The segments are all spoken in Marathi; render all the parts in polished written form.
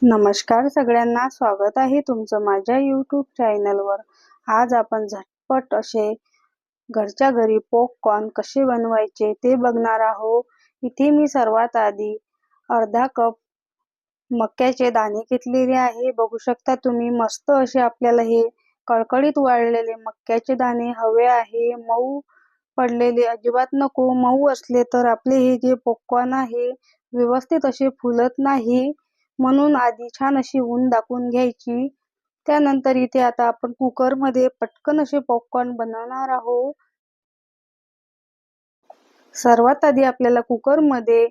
नमस्कार सगळ्यांना, स्वागत आहे तुमचं माझ्या यूट्यूब चॅनलवर। आज आपण झटपट असे घरच्या घरी पॉपकॉर्न कसे बनवायचे ते बघणार आहोत। इथे मी सर्वात आधी अर्धा कप मक्याचे दाणे घेतलेले आहे। बघू शकता तुम्ही, मस्त असे आपल्याला हे कळकळीत वाळलेले मक्याचे दाणे हवे आहे। मऊ पडलेले अजिबात नको, मऊ असले तर आपले हे जे पॉपकॉर्न आहे व्यवस्थित असे फुलत नाही, म्हणून आधी छान अशी ऊन दाखवून घ्यायची। त्यानंतर इथे आता आपण कुकर मध्ये पटकन असे पॉपकॉर्न बनवणार आहोत। सर्वात आधी आपल्याला कुकर मध्ये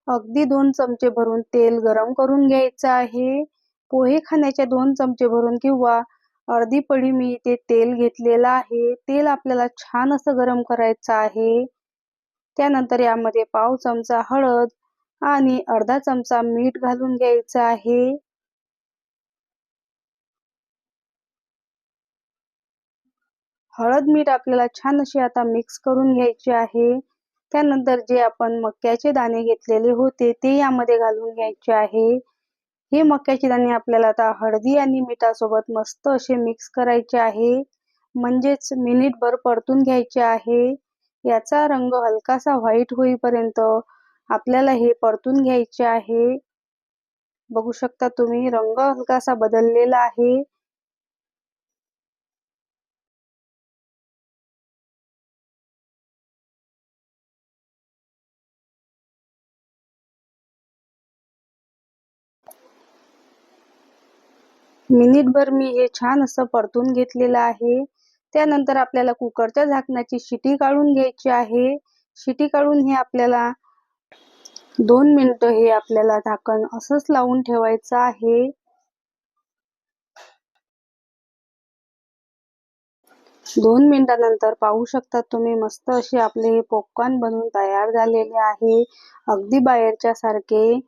अगदी 2 चमचे भरून तेल गरम करून घ्यायचं आहे। पोहे खाण्याचे 2 चमचे भरून किंवा अर्धी पळी मी इथे तेल घेतलेलं आहे। तेल आपल्याला छान असं गरम करायचं आहे। त्यानंतर यामध्ये पाव चमचा हळद आणि अर्धा चमचा मीठ घालून घ्यायचं आहे। हळद मीठ आपल्याला छान अशी आता मिक्स करून घ्यायची आहे। त्यानंतर जे आपण मक्याचे दाणे घेतलेले होते ते यामध्ये घालून घ्यायचे आहे। हे मक्याचे दाणे आपल्याला आता हळदी आणि मिठासोबत मस्त असे मिक्स करायचे आहे, म्हणजेच मिनिटभर परतून घ्यायचे आहे। याचा रंग हलकासा व्हाईट होईपर्यंत आपल्याला हे परतून घ्यायचे आहे। बघू शकता तुम्ही, रंग हलकासा बदललेला आहे। मिनिटभर मी हे छान असं परतून घेतलेलं आहे। त्यानंतर आपल्याला कुकरच्या झाकणाची शिटी काढून घ्यायची आहे। शिटी काढून हे आपल्याला 2 मिनिटं हे आपल्याला झाकण असंच लावून ठेवायचं आहे। 2 मिनिटानंतर पाहू शकता तुम्ही, मस्त असे आपले हे पॉपकॉर्न बनवून तयार झालेले आहे, अगदी बाहेरच्या सारखे।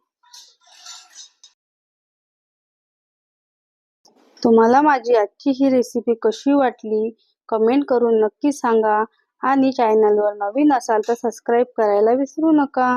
तुम्हाला माझी आजची ही रेसिपी कशी वाटली कमेंट करून नक्की सांगा, आणि चॅनलवर नवीन असाल तर सबस्क्राईब करायला विसरू नका।